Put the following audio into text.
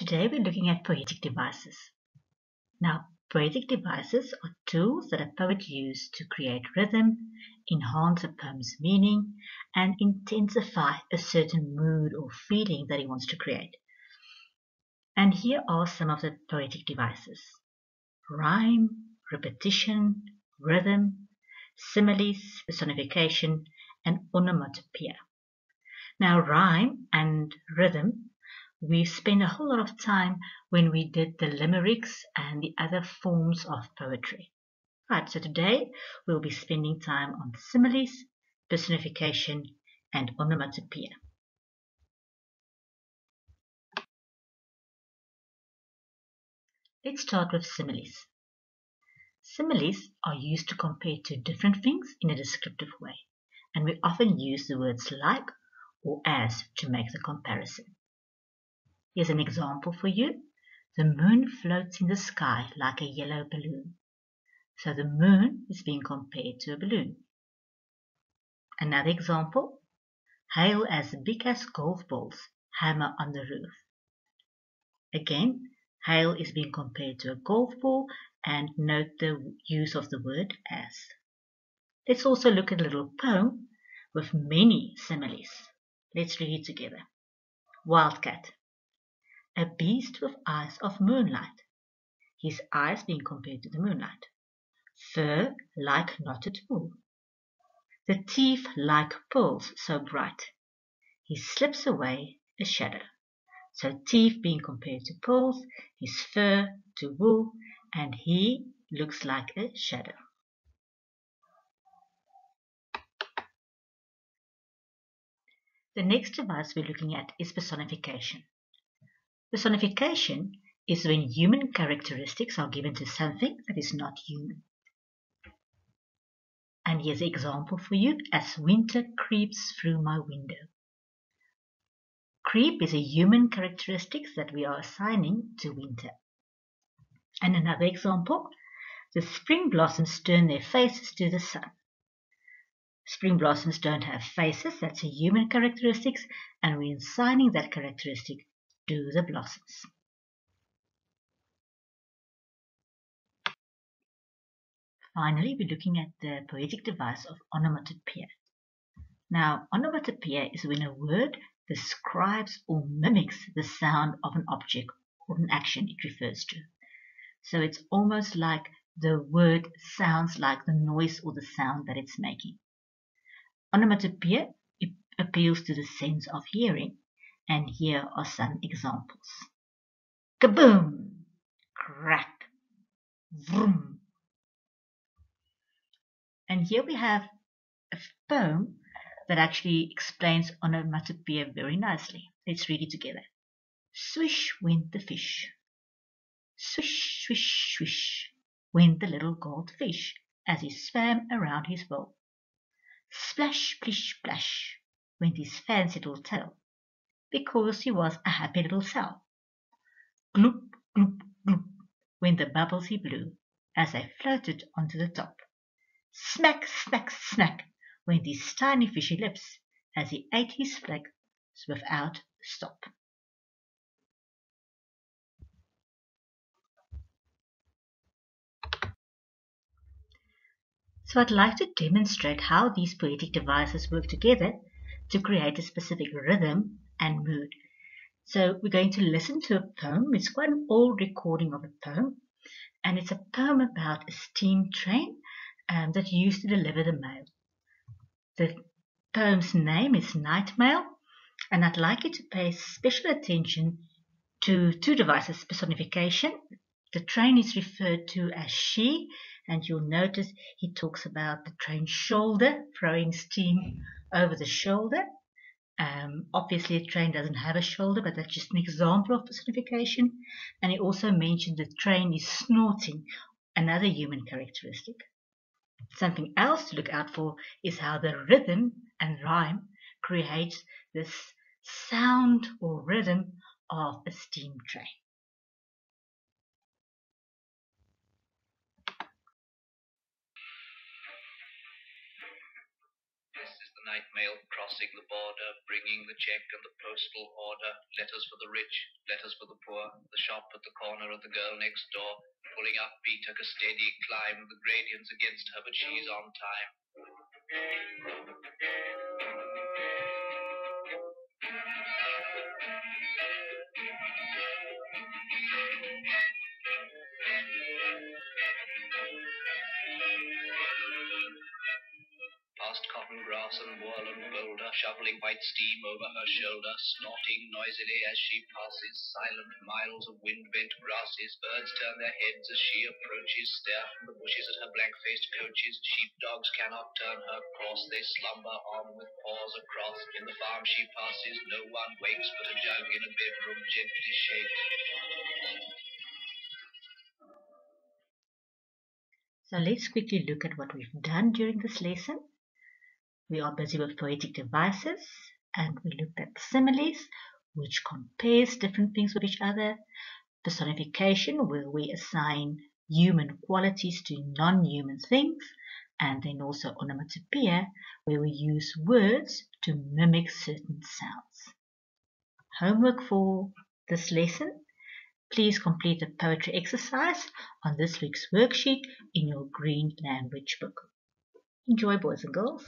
Today we're looking at poetic devices. Now, poetic devices are tools that a poet uses to create rhythm, enhance a poem's meaning, and intensify a certain mood or feeling that he wants to create. And here are some of the poetic devices: rhyme, repetition, rhythm, similes, personification, and onomatopoeia. Now, rhyme and rhythm, we spent a whole lot of time when we did the limericks and the other forms of poetry. Right, so today we'll be spending time on similes, personification, and onomatopoeia. Let's start with similes. Similes are used to compare two different things in a descriptive way, and we often use the words like or as to make the comparison. Here's an example for you. The moon floats in the sky like a yellow balloon. So the moon is being compared to a balloon. Another example, hail as big as golf balls hammer on the roof. Again, hail is being compared to a golf ball, and note the use of the word as. Let's also look at a little poem with many similes. Let's read it together. Wildcat. A beast with eyes of moonlight. His eyes being compared to the moonlight. Fur like knotted wool. The teeth like pearls so bright. He slips away a shadow. So teeth being compared to pearls, his fur to wool, and he looks like a shadow. The next device we're looking at is personification. Personification is when human characteristics are given to something that is not human. And here's an example for you: as winter creeps through my window. Creep is a human characteristic that we are assigning to winter. And another example, the spring blossoms turn their faces to the sun. Spring blossoms don't have faces, that's a human characteristic, and we're assigning that characteristic to the blossoms. Finally, we're looking at the poetic device of onomatopoeia. Now, onomatopoeia is when a word describes or mimics the sound of an object or an action it refers to. So it's almost like the word sounds like the noise or the sound that it's making. Onomatopoeia appeals to the sense of hearing, and here are some examples. Kaboom! Crack! Vroom! And here we have a poem that actually explains onomatopoeia very nicely. Let's read it together. Swish went the fish. Swish, swish, swish went the little goldfish as he swam around his bowl. Splash, plish, splash went his fancy little tail, because he was a happy little sow. Gloop, gloop, gloop went the bubbles he blew as they floated onto the top. Smack, smack, smack went his tiny fishy lips as he ate his flakes without stop. So I'd like to demonstrate how these poetic devices work together to create a specific rhythm and mood. So we're going to listen to a poem. It's quite an old recording of a poem, and it's a poem about a steam train that used to deliver the mail. The poem's name is Night Mail, and I'd like you to pay special attention to two devices: personification. The train is referred to as she, and you'll notice he talks about the train's shoulder, throwing steam over the shoulder. Obviously, a train doesn't have a shoulder, but that's just an example of personification. And he also mentioned the train is snorting, another human characteristic. Something else to look out for is how the rhythm and rhyme creates this sound or rhythm of a steam train. This is the Night mail crossing the border, bringing the check and the postal order, letters for the rich, letters for the poor, the shop at the corner of the girl next door, pulling up beat took a steady climb, the gradient's against her but she's on time. Past cotton grass and moorland boulder, shoveling white steam over her shoulder, snorting noisily as she passes, silent miles of wind-bent grasses. Birds turn their heads as she approaches, stare from the bushes at her blank-faced coaches. Sheepdogs cannot turn her course, they slumber on with paws across. In the farm she passes, no one wakes, but a jug in a bedroom gently shakes. So let's quickly look at what we've done during this lesson. We are busy with poetic devices, and we looked at similes, which compares different things with each other. Personification, where we assign human qualities to non-human things. And then also onomatopoeia, where we use words to mimic certain sounds. Homework for this lesson. Please complete the poetry exercise on this week's worksheet in your green language book. Enjoy, boys and girls.